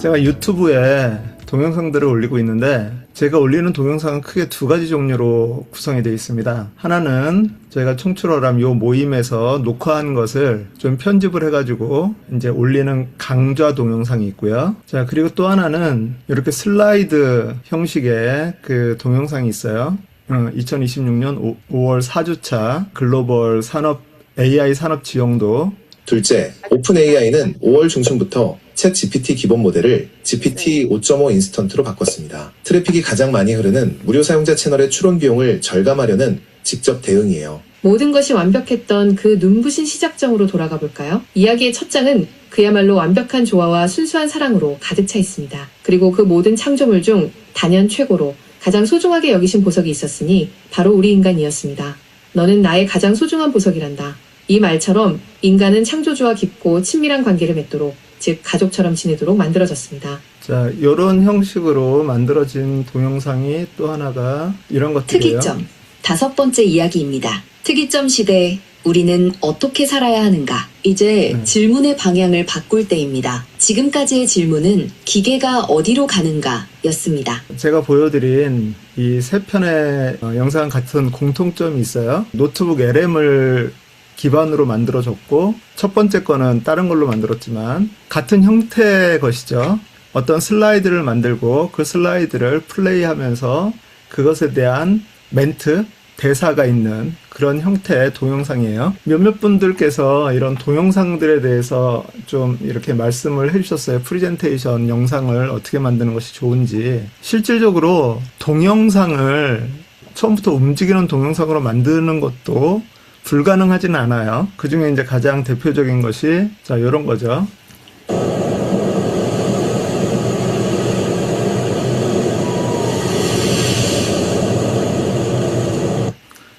제가 유튜브에 동영상들을 올리고 있는데 제가 올리는 동영상은 크게 두 가지 종류로 구성이 되어 있습니다. 하나는 저희가 청출어람 요 모임에서 녹화한 것을 좀 편집을 해가지고 이제 올리는 강좌 동영상이 있고요. 자, 그리고 또 하나는 이렇게 슬라이드 형식의 그 동영상이 있어요. 2026년 5월 4주차 글로벌 산업 AI 산업 지형도. 둘째, 오픈AI는 5월 중순부터 챗 GPT 기본 모델을 GPT 5.5 인스턴트로 바꿨습니다. 트래픽이 가장 많이 흐르는 무료 사용자 채널의 추론 비용을 절감하려는 직접 대응이에요. 모든 것이 완벽했던 그 눈부신 시작점으로 돌아가 볼까요? 이야기의 첫 장은 그야말로 완벽한 조화와 순수한 사랑으로 가득 차 있습니다. 그리고 그 모든 창조물 중 단연 최고로 가장 소중하게 여기신 보석이 있었으니 바로 우리 인간이었습니다. 너는 나의 가장 소중한 보석이란다. 이 말처럼 인간은 창조주와 깊고 친밀한 관계를 맺도록, 즉 가족처럼 지내도록 만들어졌습니다. 자, 이런 형식으로 만들어진 동영상이 또 하나가 이런 것들이에요. 특이점, 5번째 이야기입니다. 특이점 시대, 우리는 어떻게 살아야 하는가? 이제 질문의 방향을 바꿀 때입니다. 지금까지의 질문은 기계가 어디로 가는가 였습니다. 제가 보여드린 이 세 편의 영상 같은 공통점이 있어요. 노트북 LM을 기반으로 만들어졌고, 첫 번째 거는 다른 걸로 만들었지만 같은 형태의 것이죠. 어떤 슬라이드를 만들고 그 슬라이드를 플레이하면서 그것에 대한 멘트, 대사가 있는 그런 형태의 동영상이에요. 몇몇 분들께서 이런 동영상들에 대해서 좀 이렇게 말씀을 해주셨어요. 프리젠테이션 영상을 어떻게 만드는 것이 좋은지. 실질적으로 동영상을 처음부터 움직이는 동영상으로 만드는 것도 불가능하지는 않아요. 그 중에 이제 가장 대표적인 것이 자, 이런 거죠.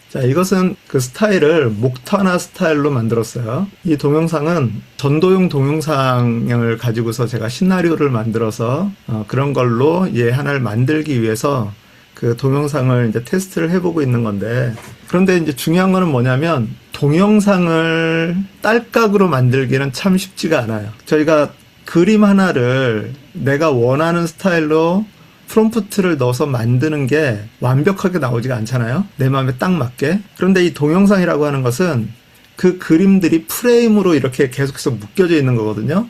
자, 이것은 그 스타일을 목타나 스타일로 만들었어요. 이 동영상은 전도용 동영상을 가지고서 제가 시나리오를 만들어서 그런 걸로 얘 하나를 만들기 위해서 그 동영상을 이제 테스트를 해보고 있는 건데, 그런데 이제 중요한 거는 뭐냐면 동영상을 딸깍으로 만들기는 참 쉽지가 않아요. 저희가 그림 하나를 내가 원하는 스타일로 프롬프트를 넣어서 만드는 게 완벽하게 나오지가 않잖아요. 내 마음에 딱 맞게. 그런데 이 동영상이라고 하는 것은 그 그림들이 프레임으로 이렇게 계속해서 묶여져 있는 거거든요.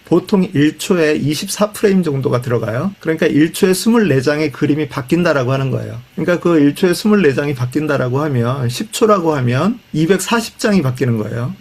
보통 1초에 24프레임 정도가 들어가요. 그러니까 1초에 24장의 그림이 바뀐다라고 하는 거예요. 그러니까 그 1초에 24장이 바뀐다라고 하면 10초라고 하면 240장이 바뀌는 거예요.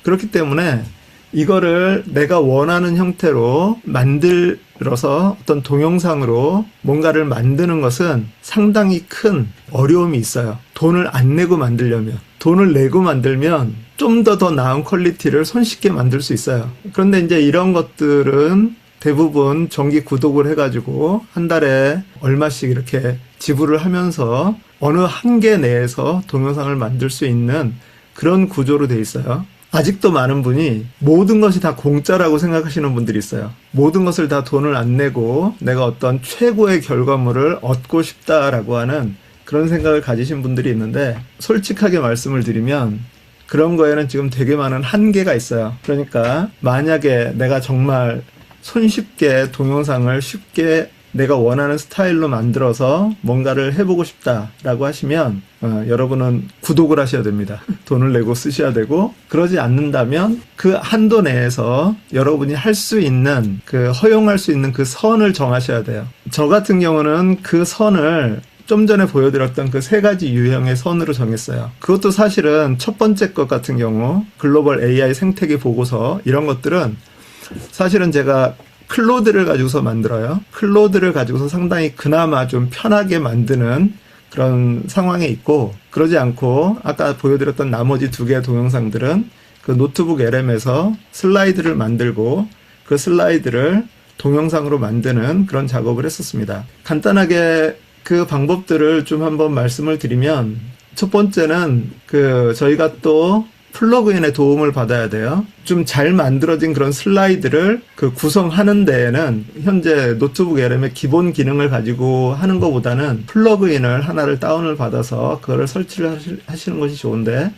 그렇기 때문에 이거를 내가 원하는 형태로 만들어서 어떤 동영상으로 뭔가를 만드는 것은 상당히 큰 어려움이 있어요. 돈을 안 내고 만들려면. 돈을 내고 만들면 좀 더 나은 퀄리티를 손쉽게 만들 수 있어요. 그런데 이제 이런 것들은 대부분 정기 구독을 해가지고 한 달에 얼마씩 이렇게 지불을 하면서 어느 한계 내에서 동영상을 만들 수 있는 그런 구조로 돼 있어요. 아직도 많은 분이 모든 것이 다 공짜라고 생각하시는 분들이 있어요. 모든 것을 다 돈을 안 내고 내가 어떤 최고의 결과물을 얻고 싶다라고 하는 그런 생각을 가지신 분들이 있는데, 솔직하게 말씀을 드리면 그런 거에는 지금 되게 많은 한계가 있어요. 그러니까 만약에 내가 정말 손쉽게 동영상을 쉽게 내가 원하는 스타일로 만들어서 뭔가를 해보고 싶다라고 하시면 여러분은 구독을 하셔야 됩니다. 돈을 내고 쓰셔야 되고, 그러지 않는다면 그 한도 내에서 여러분이 할 수 있는 그 허용할 수 있는 그 선을 정하셔야 돼요. 저 같은 경우는 그 선을 좀 전에 보여드렸던 그 3가지 유형의 선으로 정했어요. 그것도 사실은 첫 번째 것 같은 경우 글로벌 AI 생태계 보고서 이런 것들은 사실은 제가 클로드를 가지고서 만들어요. 클로드를 가지고서 상당히 그나마 좀 편하게 만드는 그런 상황에 있고, 그러지 않고 아까 보여드렸던 나머지 2개의 동영상들은 그 노트북 LM에서 슬라이드를 만들고 그 슬라이드를 동영상으로 만드는 그런 작업을 했었습니다. 간단하게 그 방법들을 좀 한번 말씀을 드리면, 첫 번째는 저희가 또 플러그인의 도움을 받아야 돼요. 좀 잘 만들어진 그런 슬라이드를 구성하는 데에는 현재 노트북 LM의 기본 기능을 가지고 하는 것보다는 플러그인을 하나를 다운을 받아서 그거를 설치를 하시는 것이 좋은데,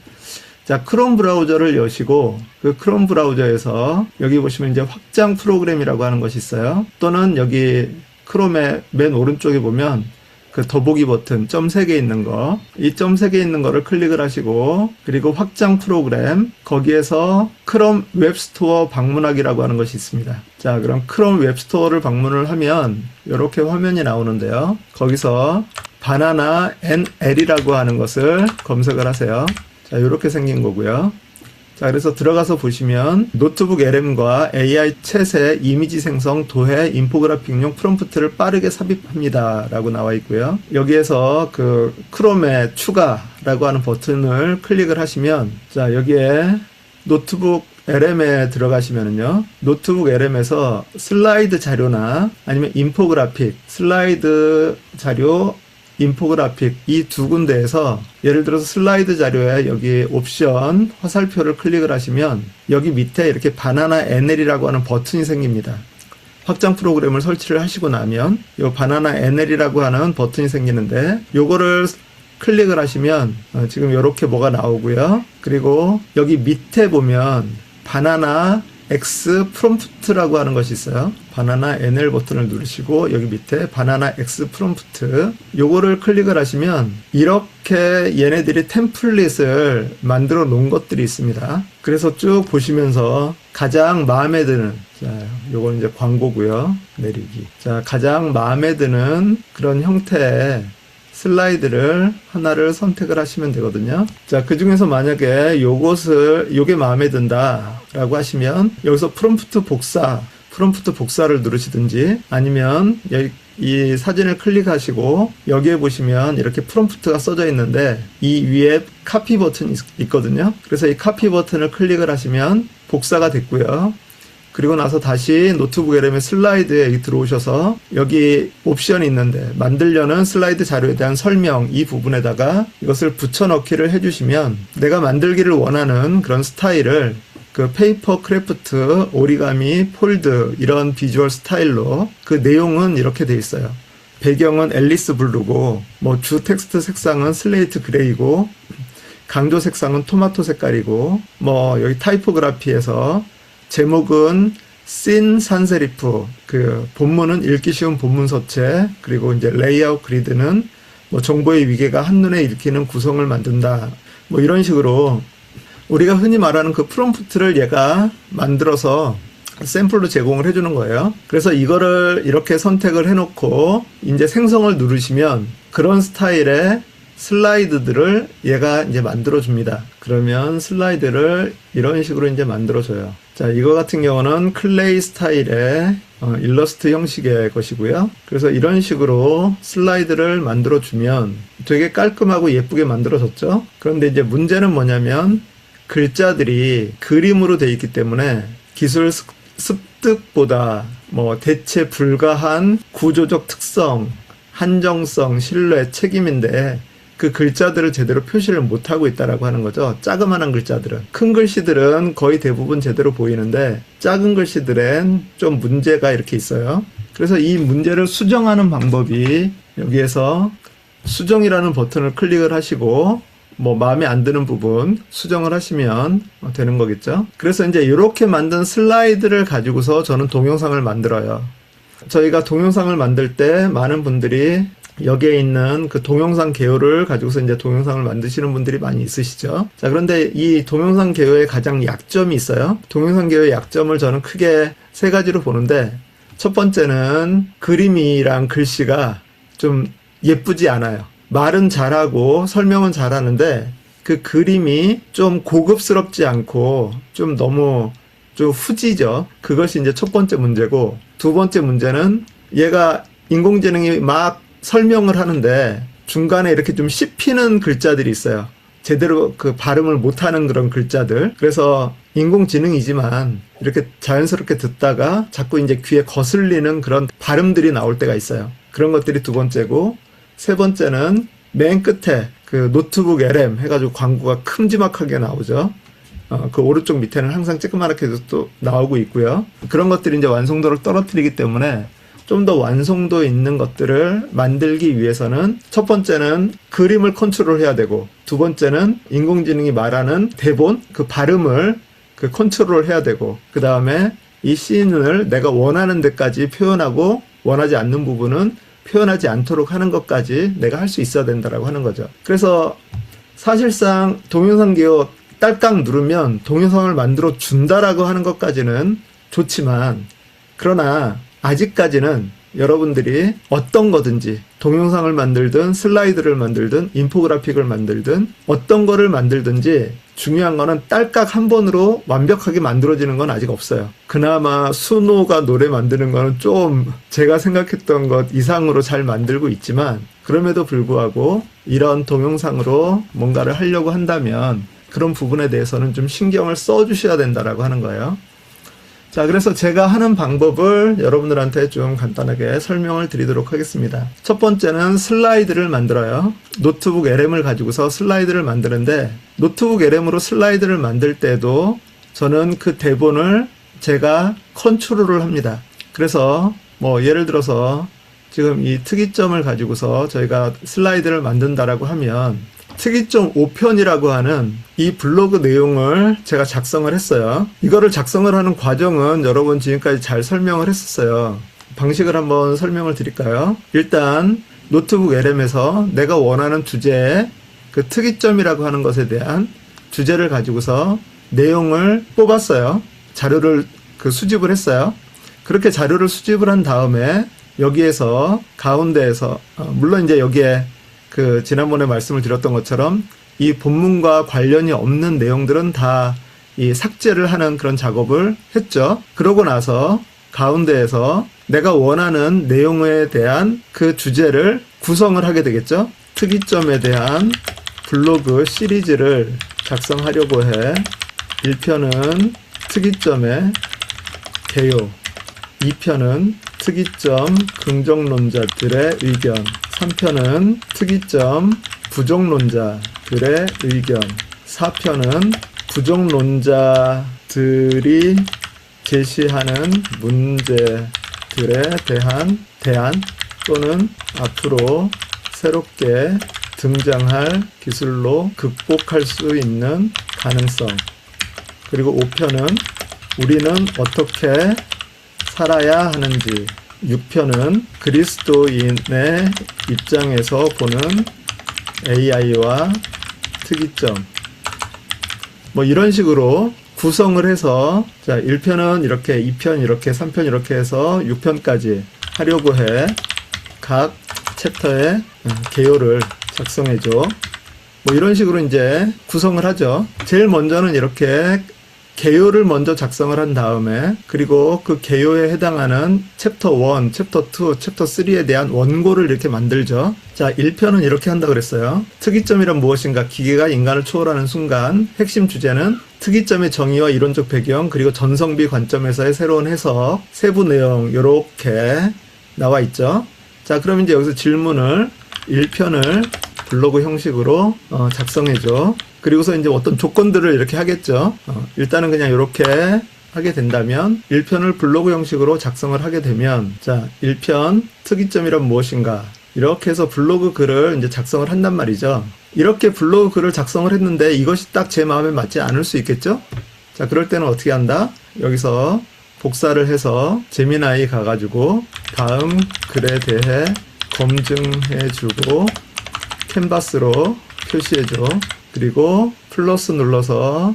자, 크롬 브라우저를 여시고 그 크롬 브라우저에서 여기 보시면 이제 확장 프로그램이라고 하는 것이 있어요. 또는 여기 크롬의 맨 오른쪽에 보면 그 더보기 버튼 점 3개 있는 거, 이 점 3개 있는 거를 클릭을 하시고 그리고 확장 프로그램 거기에서 크롬 웹스토어 방문하기라고 하는 것이 있습니다. 자, 그럼 크롬 웹스토어를 방문을 하면 이렇게 화면이 나오는데요. 거기서 바나나 NL이라고 하는 것을 검색을 하세요. 자, 이렇게 생긴 거고요. 자, 그래서 들어가서 보시면 노트북 LM과 AI 챗의 이미지 생성, 도해, 인포그래픽용 프롬프트를 빠르게 삽입합니다 라고 나와 있고요. 여기에서 그 크롬의 추가라고 하는 버튼을 클릭을 하시면 자, 여기에 노트북 LM에 들어가시면은요, 노트북 LM에서 슬라이드 자료나 아니면 인포그래픽, 슬라이드 자료, 인포그래픽 이 두 군데에서 예를 들어서 슬라이드 자료에 여기 옵션 화살표를 클릭을 하시면 여기 밑에 이렇게 바나나 NL이라고 하는 버튼이 생깁니다. 확장 프로그램을 설치를 하시고 나면 이 바나나 NL이라고 하는 버튼이 생기는데 요거를 클릭을 하시면 지금 이렇게 뭐가 나오고요. 그리고 여기 밑에 보면 바나나 X 프롬프트라고 하는 것이 있어요. 바나나 NL 버튼을 누르시고 여기 밑에 바나나 X 프롬프트 요거를 클릭을 하시면 이렇게 얘네들이 템플릿을 만들어 놓은 것들이 있습니다. 그래서 쭉 보시면서 가장 마음에 드는, 자, 요건 이제 광고고요. 내리기. 자, 가장 마음에 드는 그런 형태의 슬라이드를 하나를 선택을 하시면 되거든요. 자, 그 중에서 만약에 요게 마음에 든다 라고 하시면 여기서 프롬프트 복사를 누르시든지 아니면 여기 이 사진을 클릭하시고 여기에 보시면 이렇게 프롬프트가 써져 있는데 이 위에 카피 버튼이 있거든요. 그래서 이 카피 버튼을 클릭을 하시면 복사가 됐고요. 그리고 나서 다시 노트북 LM의 슬라이드에 들어오셔서 여기 옵션이 있는데 만들려는 슬라이드 자료에 대한 설명 이 부분에다가 이것을 붙여넣기를 해주시면 내가 만들기를 원하는 그런 스타일을 그 페이퍼 크래프트, 오리가미, 폴드 이런 비주얼 스타일로 그 내용은 이렇게 돼 있어요. 배경은 앨리스 블루고 뭐 주 텍스트 색상은 슬레이트 그레이고 강조 색상은 토마토 색깔이고 뭐 여기 타이포그라피에서 제목은 씬 산세리프, 그 본문은 읽기 쉬운 본문 서체, 그리고 이제 레이아웃 그리드는 뭐 정보의 위계가 한눈에 읽히는 구성을 만든다. 뭐 이런 식으로 우리가 흔히 말하는 그 프롬프트를 얘가 만들어서 샘플로 제공을 해주는 거예요. 그래서 이거를 이렇게 선택을 해놓고 이제 생성을 누르시면 그런 스타일의 슬라이드들을 얘가 이제 만들어줍니다. 그러면 슬라이드를 이런 식으로 이제 만들어줘요. 자, 이거 같은 경우는 클레이 스타일의 일러스트 형식의 것이고요. 그래서 이런 식으로 슬라이드를 만들어주면 되게 깔끔하고 예쁘게 만들어졌죠. 그런데 이제 문제는 뭐냐면 글자들이 그림으로 되어 있기 때문에 기술 습득보다 뭐 대체 불가한 구조적 특성, 한정성, 신뢰, 책임인데 그 글자들을 제대로 표시를 못하고 있다라고 하는 거죠. 자그마한 글자들은. 큰 글씨들은 거의 대부분 제대로 보이는데 작은 글씨들엔 좀 문제가 이렇게 있어요. 그래서 이 문제를 수정하는 방법이 여기에서 수정이라는 버튼을 클릭을 하시고 뭐 마음에 안 드는 부분 수정을 하시면 되는 거겠죠. 그래서 이제 이렇게 만든 슬라이드를 가지고서 저는 동영상을 만들어요. 저희가 동영상을 만들 때 많은 분들이 여기에 있는 그 동영상 개요를 가지고서 이제 동영상을 만드시는 분들이 많이 있으시죠. 자, 그런데 이 동영상 개요의 가장 약점이 있어요. 동영상 개요의 약점을 저는 크게 세 가지로 보는데 첫 번째는 그림이랑 글씨가 좀 예쁘지 않아요. 말은 잘하고 설명은 잘하는데 그 그림이 좀 고급스럽지 않고 좀 너무 좀 후지죠. 그것이 이제 첫 번째 문제고 두 번째 문제는 얘가 인공지능이 막 설명을 하는데 중간에 이렇게 좀 씹히는 글자들이 있어요. 제대로 그 발음을 못하는 그런 글자들. 그래서 인공지능이지만 이렇게 자연스럽게 듣다가 자꾸 이제 귀에 거슬리는 그런 발음들이 나올 때가 있어요. 그런 것들이 두 번째고 세 번째는 맨 끝에 그 노트북 LM 해가지고 광고가 큼지막하게 나오죠. 그 오른쪽 밑에는 항상 쬐끄맣게 또 나오고 있고요. 그런 것들이 이제 완성도를 떨어뜨리기 때문에 좀 더 완성도 있는 것들을 만들기 위해서는 첫 번째는 그림을 컨트롤해야 되고 두 번째는 인공지능이 말하는 대본, 그 발음을 그 컨트롤해야 되고 그 다음에 이 씬을 내가 원하는 데까지 표현하고 원하지 않는 부분은 표현하지 않도록 하는 것까지 내가 할 수 있어야 된다라고 하는 거죠. 그래서 사실상 동영상 기호 딸깍 누르면 동영상을 만들어 준다라고 하는 것까지는 좋지만 그러나 아직까지는 여러분들이 어떤 거든지 동영상을 만들든 슬라이드를 만들든 인포그래픽을 만들든 어떤 거를 만들든지 중요한 거는 딸깍 한 번으로 완벽하게 만들어지는 건 아직 없어요. 그나마 수노가 노래 만드는 거는 좀 제가 생각했던 것 이상으로 잘 만들고 있지만 그럼에도 불구하고 이런 동영상으로 뭔가를 하려고 한다면 그런 부분에 대해서는 좀 신경을 써주셔야 된다라고 하는 거예요. 자, 그래서 제가 하는 방법을 여러분들한테 좀 간단하게 설명을 드리도록 하겠습니다. 첫 번째는 슬라이드를 만들어요. 노트북 LM을 가지고서 슬라이드를 만드는데 노트북 LM으로 슬라이드를 만들 때도 저는 그 대본을 제가 컨트롤을 합니다. 그래서 뭐 예를 들어서 지금 이 특이점을 가지고서 저희가 슬라이드를 만든다라고 하면 특이점 5편이라고 하는 이 블로그 내용을 제가 작성을 했어요. 이거를 작성을 하는 과정은 여러분 지금까지 잘 설명을 했었어요. 방식을 한번 설명을 드릴까요? 일단 노트북 LM에서 내가 원하는 주제의 그 특이점이라고 하는 것에 대한 주제를 가지고서 내용을 뽑았어요. 자료를 수집을 했어요. 그렇게 자료를 수집을 한 다음에 여기에서 가운데에서 물론 이제 여기에 지난번에 말씀을 드렸던 것처럼 이 본문과 관련이 없는 내용들은 다 이 삭제를 하는 그런 작업을 했죠. 그러고 나서 가운데에서 내가 원하는 내용에 대한 그 주제를 구성을 하게 되겠죠. 특이점에 대한 블로그 시리즈를 작성하려고 해. 1편은 특이점의 개요, 2편은 특이점 긍정론자들의 의견, 3편은 특이점 부정론자들의 의견, 4편은 부정론자들이 제시하는 문제들에 대한 또는 앞으로 새롭게 등장할 기술로 극복할 수 있는 가능성. 그리고 5편은 우리는 어떻게 살아야 하는지. 6편은 그리스도인의 입장에서 보는 AI와 특이점. 뭐 이런 식으로 구성을 해서 자 1편은 이렇게, 2편 이렇게, 3편 이렇게 해서 6편까지 하려고 해. 각 챕터의 개요를 작성해줘. 뭐 이런 식으로 이제 구성을 하죠. 제일 먼저는 이렇게 개요를 먼저 작성을 한 다음에 그리고 그 개요에 해당하는 챕터 1, 챕터 2, 챕터 3에 대한 원고를 이렇게 만들죠. 자, 1편은 이렇게 한다 그랬어요. 특이점이란 무엇인가? 기계가 인간을 초월하는 순간. 핵심 주제는 특이점의 정의와 이론적 배경 그리고 전성비 관점에서의 새로운 해석, 세부 내용 이렇게 나와 있죠. 자, 그럼 이제 여기서 질문을 1편을 블로그 형식으로 작성해줘. 그리고서 이제 어떤 조건들을 이렇게 하겠죠. 일단은 그냥 이렇게 하게 된다면 1편을 블로그 형식으로 작성을 하게 되면 자 1편 특이점이란 무엇인가 이렇게 해서 블로그 글을 이제 작성을 한단 말이죠. 이렇게 블로그 글을 작성을 했는데 이것이 딱 제 마음에 맞지 않을 수 있겠죠. 자 그럴 때는 어떻게 한다? 여기서 복사를 해서 제미나이 가가지고 다음 글에 대해 검증해주고 캔버스로 표시해줘. 그리고 플러스 눌러서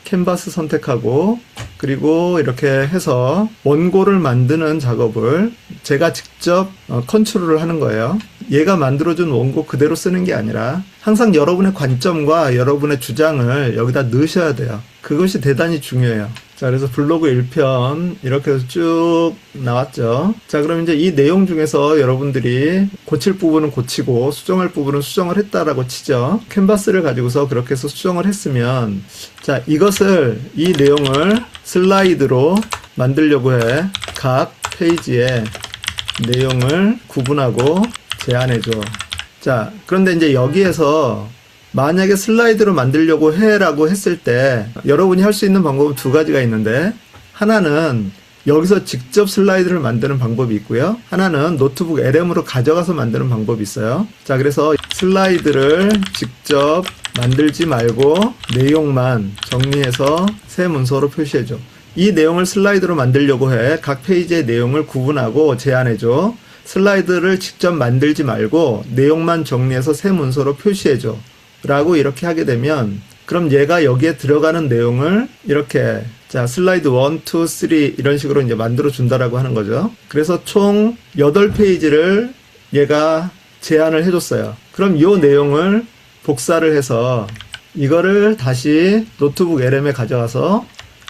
캔버스 선택하고 그리고 이렇게 해서 원고를 만드는 작업을 제가 직접 컨트롤을 하는 거예요. 얘가 만들어준 원고 그대로 쓰는 게 아니라 항상 여러분의 관점과 여러분의 주장을 여기다 넣으셔야 돼요. 그것이 대단히 중요해요. 자, 그래서 블로그 1편 이렇게 해서 쭉 나왔죠. 자, 그럼 이제 이 내용 중에서 여러분들이 고칠 부분은 고치고 수정할 부분은 수정을 했다라고 치죠. 캔버스를 가지고서 그렇게 해서 수정을 했으면 자, 이 내용을 슬라이드로 만들려고 해. 각 페이지에 내용을 구분하고 제안해줘. 자, 그런데 이제 여기에서 만약에 슬라이드로 만들려고 해라고 했을 때 여러분이 할 수 있는 방법은 두 가지가 있는데 하나는 여기서 직접 슬라이드를 만드는 방법이 있고요. 하나는 노트북 LM으로 가져가서 만드는 방법이 있어요. 자, 그래서 슬라이드를 직접 만들지 말고 내용만 정리해서 새 문서로 표시해줘. 이 내용을 슬라이드로 만들려고 해. 각 페이지의 내용을 구분하고 제안해줘. 슬라이드를 직접 만들지 말고 내용만 정리해서 새 문서로 표시해줘. 라고 이렇게 하게 되면 그럼 얘가 여기에 들어가는 내용을 이렇게 자 슬라이드 1, 2, 3 이런 식으로 이제 만들어 준다라고 하는 거죠. 그래서 총 8페이지를 얘가 제안을 해줬어요. 그럼 이 내용을 복사를 해서 이거를 다시 노트북 LM에 가져가서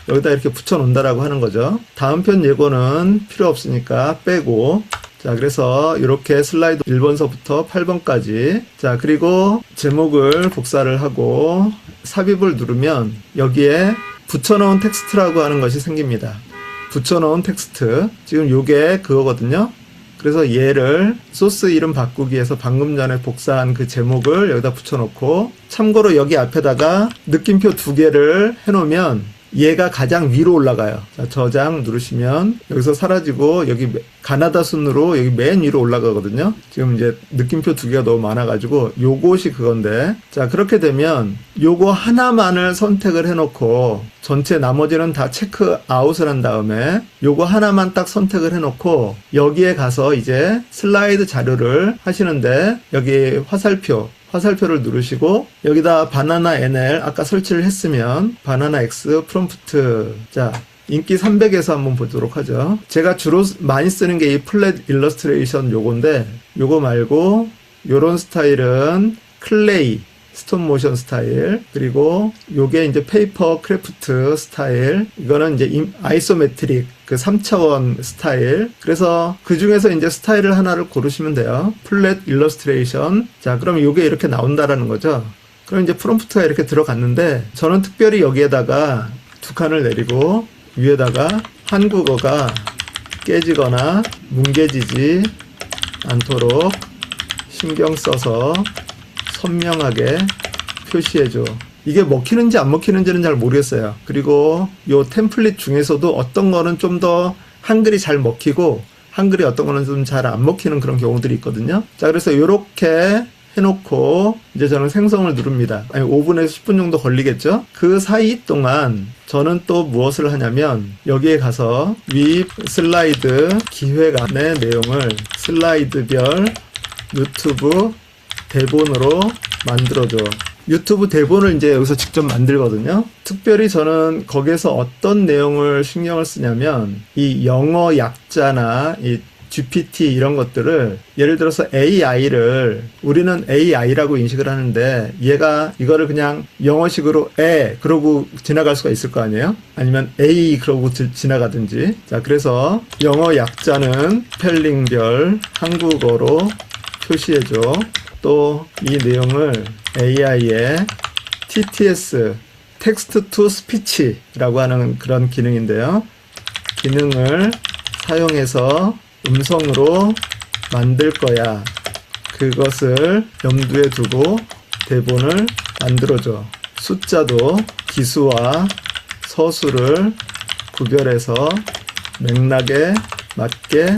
여기다 이렇게 붙여 놓는다라고 하는 거죠. 다음 편 예고는 필요 없으니까 빼고 자 그래서 이렇게 슬라이드 1번서부터 8번까지 자 그리고 제목을 복사를 하고 삽입을 누르면 여기에 붙여놓은 텍스트라고 하는 것이 생깁니다. 붙여놓은 텍스트 지금 요게 그거거든요. 그래서 얘를 소스 이름 바꾸기 위해서 방금 전에 복사한 그 제목을 여기다 붙여놓고 참고로 여기 앞에다가 느낌표 2개를 해놓으면 얘가 가장 위로 올라가요. 자, 저장 누르시면 여기서 사라지고 여기 가나다 순으로 여기 맨 위로 올라가거든요. 지금 이제 느낌표 2개가 너무 많아가지고 요것이 그건데 자 그렇게 되면 요거 하나만을 선택을 해놓고 전체 나머지는 다 체크 아웃을 한 다음에 요거 하나만 딱 선택을 해놓고 여기에 가서 이제 슬라이드 자료를 하시는데 여기 화살표를 누르시고 여기다 바나나 NL 아까 설치를 했으면 바나나 X 프롬프트 자 인기 300에서 한번 보도록 하죠. 제가 주로 많이 쓰는 게 이 플랫 일러스트레이션 요건데 요거 말고 요런 스타일은 클레이 스톱 모션 스타일 그리고 요게 이제 페이퍼 크래프트 스타일 이거는 이제 아이소메트릭 그 3차원 스타일 그래서 그 중에서 이제 스타일을 하나를 고르시면 돼요. 플랫 일러스트레이션 자 그럼 요게 이렇게 나온다라는 거죠. 그럼 이제 프롬프트가 이렇게 들어갔는데 저는 특별히 여기에다가 2칸을 내리고 위에다가 한국어가 깨지거나 뭉개지지 않도록 신경 써서 선명하게 표시해줘. 이게 먹히는지 안 먹히는지는 잘 모르겠어요. 그리고 요 템플릿 중에서도 어떤 거는 좀 더 한글이 잘 먹히고 한글이 어떤 거는 좀 잘 안 먹히는 그런 경우들이 있거든요. 자 그래서 요렇게 해놓고 이제 저는 생성을 누릅니다. 5분에서 10분 정도 걸리겠죠. 그 사이 동안 저는 또 무엇을 하냐면 여기에 가서 위 슬라이드 기획 안의 내용을 슬라이드별 유튜브 대본으로 만들어줘. 유튜브 대본을 이제 여기서 직접 만들거든요. 특별히 저는 거기에서 어떤 내용을 신경을 쓰냐면 이 영어 약자나 이 GPT 이런 것들을 예를 들어서 AI를 우리는 AI라고 인식을 하는데 얘가 이거를 그냥 영어식으로 그러고 지나갈 수가 있을 거 아니에요? 아니면 A 그러고 지나가든지 자 그래서 영어 약자는 스펠링별 한국어로 표시해줘. 또 이 내용을 AI의 TTS 텍스트 투 스피치라고 하는 그런 기능인데요. 기능을 사용해서 음성으로 만들 거야. 그것을 염두에 두고 대본을 만들어줘. 숫자도 기수와 서술을 구별해서 맥락에 맞게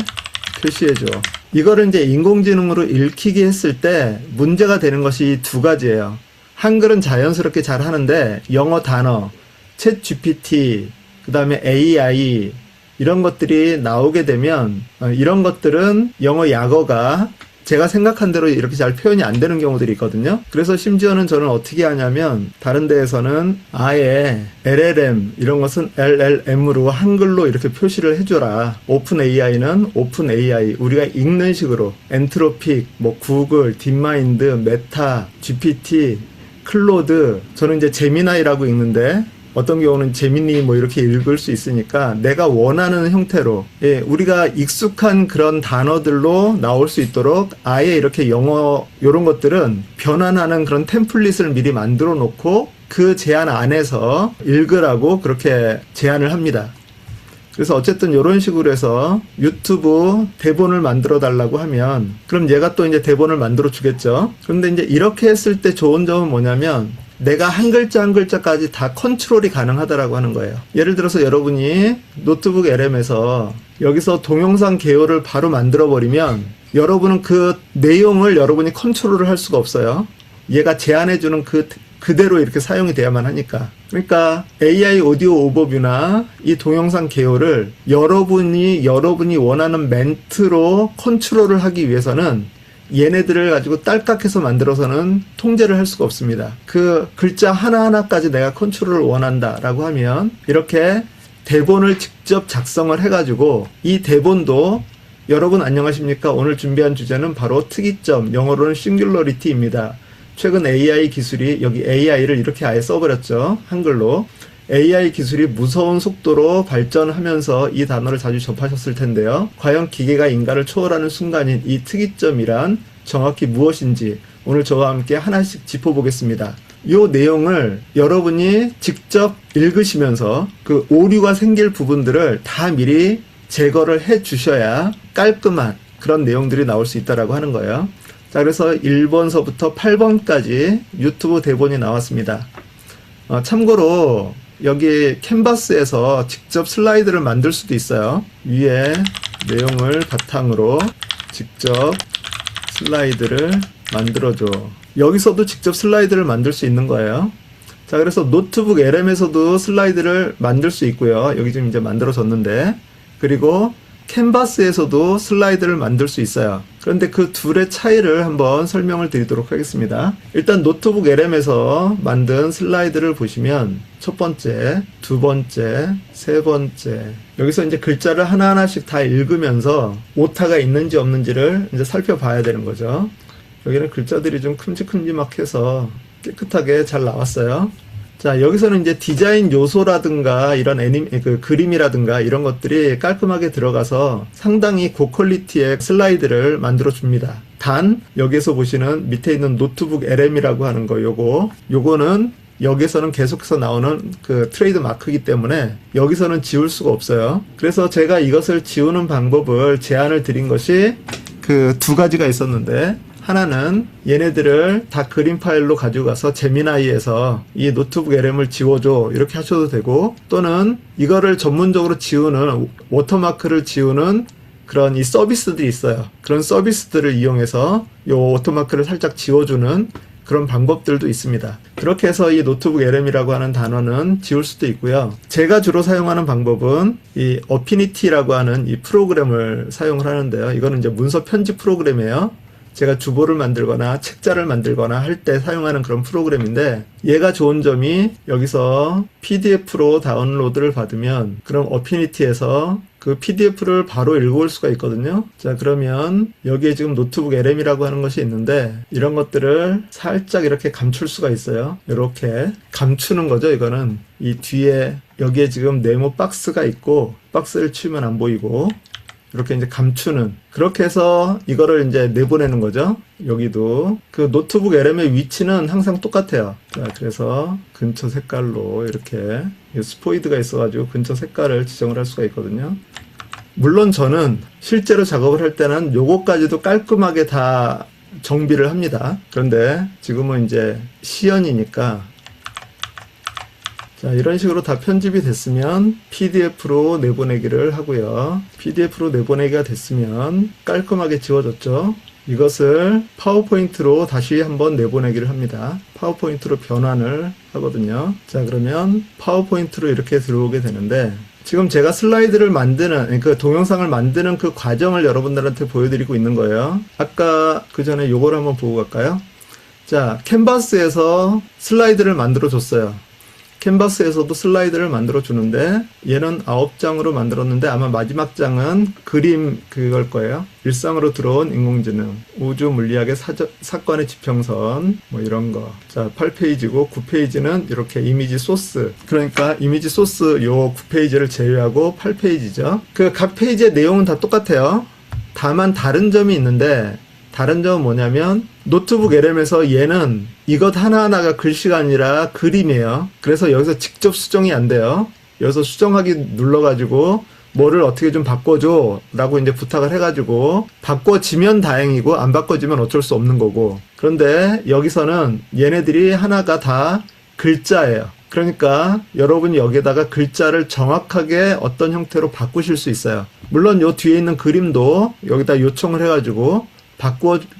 표시해줘. 이거를 이제 인공지능으로 읽히게 했을 때 문제가 되는 것이 2가지예요. 한글은 자연스럽게 잘 하는데 영어 단어, 챗 GPT, 그 다음에 AI 이런 것들이 나오게 되면 이런 것들은 영어 약어가 제가 생각한 대로 이렇게 잘 표현이 안 되는 경우들이 있거든요. 그래서 심지어는 저는 어떻게 하냐면 다른 데에서는 아예 LLM 이런 것은 LLM으로 한글로 이렇게 표시를 해줘라. 오픈 AI는 오픈 AI 우리가 읽는 식으로 엔트로픽, 뭐 구글, 딥마인드, 메타, GPT, 클로드 저는 이제 제미나이라고 읽는데 어떤 경우는 재미니 뭐 이렇게 읽을 수 있으니까 내가 원하는 형태로 우리가 익숙한 그런 단어들로 나올 수 있도록 아예 이렇게 영어 이런 것들은 변환하는 그런 템플릿을 미리 만들어 놓고 그 제한 안에서 읽으라고 그렇게 제안을 합니다. 그래서 어쨌든 이런 식으로 해서 유튜브 대본을 만들어 달라고 하면 그럼 얘가 또 이제 대본을 만들어 주겠죠. 그런데 이제 이렇게 했을 때 좋은 점은 뭐냐면 내가 한 글자 한 글자까지 다 컨트롤이 가능하다라고 하는 거예요. 예를 들어서 여러분이 노트북 LM에서 여기서 동영상 개요를 바로 만들어 버리면 여러분은 그 내용을 여러분이 컨트롤을 할 수가 없어요. 얘가 제안해주는 그대로 이렇게 사용이 돼야만 하니까. 그러니까 AI 오디오 오버뷰나 이 동영상 개요를 여러분이 원하는 멘트로 컨트롤을 하기 위해서는 얘네들을 가지고 딸깍해서 만들어서는 통제를 할 수가 없습니다. 그 글자 하나하나까지 내가 컨트롤을 원한다라고 하면 이렇게 대본을 직접 작성을 해가지고 이 대본도 여러분 안녕하십니까? 오늘 준비한 주제는 바로 특이점, 영어로는 싱귤러리티입니다. 최근 AI 기술이 여기 AI를 이렇게 아예 써버렸죠. 한글로. AI 기술이 무서운 속도로 발전하면서 이 단어를 자주 접하셨을 텐데요. 과연 기계가 인간을 초월하는 순간인 이 특이점이란 정확히 무엇인지 오늘 저와 함께 하나씩 짚어보겠습니다. 이 내용을 여러분이 직접 읽으시면서 그 오류가 생길 부분들을 다 미리 제거를 해 주셔야 깔끔한 그런 내용들이 나올 수 있다라고 하는 거예요. 자, 그래서 1번서부터 8번까지 유튜브 대본이 나왔습니다. 참고로 여기 캔버스에서 직접 슬라이드를 만들 수도 있어요. 위에 내용을 바탕으로 직접 슬라이드를 만들어줘. 여기서도 직접 슬라이드를 만들 수 있는 거예요. 자, 그래서 노트북 LM에서도 슬라이드를 만들 수 있고요. 여기 지금 이제 만들어졌는데, 그리고 캔버스에서도 슬라이드를 만들 수 있어요. 그런데 그 둘의 차이를 한번 설명을 드리도록 하겠습니다. 일단 노트북 LM에서 만든 슬라이드를 보시면 첫 번째, 두 번째, 세 번째, 여기서 이제 글자를 하나하나씩 다 읽으면서 오타가 있는지 없는지를 이제 살펴봐야 되는 거죠. 여기는 글자들이 좀 큼직큼직해서 깨끗하게 잘 나왔어요. 자, 여기서는 이제 디자인 요소라든가 이런 그림이라든가 이런 것들이 깔끔하게 들어가서 상당히 고퀄리티의 슬라이드를 만들어 줍니다. 단, 여기서 보시는 밑에 있는 노트북 LM이라고 하는 거, 요거는 여기서는 계속해서 나오는 그 트레이드 마크이기 때문에 여기서는 지울 수가 없어요. 그래서 제가 이것을 지우는 방법을 제안을 드린 것이 그 두 가지가 있었는데, 하나는 얘네들을 다 그림 파일로 가지고 가서 제미나이에서 이 노트북 LM을 지워줘 이렇게 하셔도 되고, 또는 이거를 전문적으로 지우는 워터마크를 지우는 그런 이 서비스들이 있어요. 그런 서비스들을 이용해서 이 워터마크를 살짝 지워주는 그런 방법들도 있습니다. 그렇게 해서 이 노트북 LM이라고 하는 단어는 지울 수도 있고요. 제가 주로 사용하는 방법은 이 어피니티라고 하는 이 프로그램을 사용을 하는데요. 이거는 이제 문서 편집 프로그램이에요. 제가 주보를 만들거나 책자를 만들거나 할 때 사용하는 그런 프로그램인데, 얘가 좋은 점이 여기서 PDF로 다운로드를 받으면 그럼 어피니티에서 그 PDF를 바로 읽어볼 수가 있거든요. 자, 그러면 여기에 지금 노트북 LM이라고 하는 것이 있는데 이런 것들을 살짝 이렇게 감출 수가 있어요. 이렇게 감추는 거죠. 이거는 이 뒤에 여기에 지금 네모 박스가 있고 박스를 치우면 안 보이고 이렇게 이제 감추는, 그렇게 해서 이거를 이제 내보내는 거죠. 여기도 그 노트북 LM의 위치는 항상 똑같아요. 자, 그래서 근처 색깔로 이렇게 스포이드가 있어가지고 근처 색깔을 지정을 할 수가 있거든요. 물론 저는 실제로 작업을 할 때는 요거까지도 깔끔하게 다 정비를 합니다. 그런데 지금은 이제 시연이니까, 자, 이런 식으로 다 편집이 됐으면 PDF로 내보내기를 하고요. PDF로 내보내기가 됐으면 깔끔하게 지워졌죠. 이것을 파워포인트로 다시 한번 내보내기를 합니다. 파워포인트로 변환을 하거든요. 자, 그러면 파워포인트로 이렇게 들어오게 되는데, 지금 제가 슬라이드를 만드는, 그 동영상을 만드는 그 과정을 여러분들한테 보여드리고 있는 거예요. 아까 그 전에 요걸 한번 보고 갈까요? 자, 캔버스에서 슬라이드를 만들어 줬어요. 캔버스에서도 슬라이드를 만들어 주는데, 얘는 9장으로 만들었는데 아마 마지막 장은 그림 그걸 거예요. 일상으로 들어온 인공지능, 우주 물리학의 사건의 지평선, 뭐 이런 거. 자, 8페이지고 9페이지는 이렇게 이미지 소스. 그러니까 이미지 소스 요 9페이지를 제외하고 8페이지죠. 그 각 페이지의 내용은 다 똑같아요. 다만 다른 점이 있는데, 다른 점은 뭐냐면 노트북 LM에서 얘는 이것 하나하나가 글씨가 아니라 그림이에요. 그래서 여기서 직접 수정이 안 돼요. 여기서 수정하기 눌러가지고 뭐를 어떻게 좀 바꿔줘 라고 이제 부탁을 해가지고 바꿔지면 다행이고 안 바꿔지면 어쩔 수 없는 거고, 그런데 여기서는 얘네들이 하나가 다 글자예요. 그러니까 여러분이 여기에다가 글자를 정확하게 어떤 형태로 바꾸실 수 있어요. 물론 요 뒤에 있는 그림도 여기다 요청을 해가지고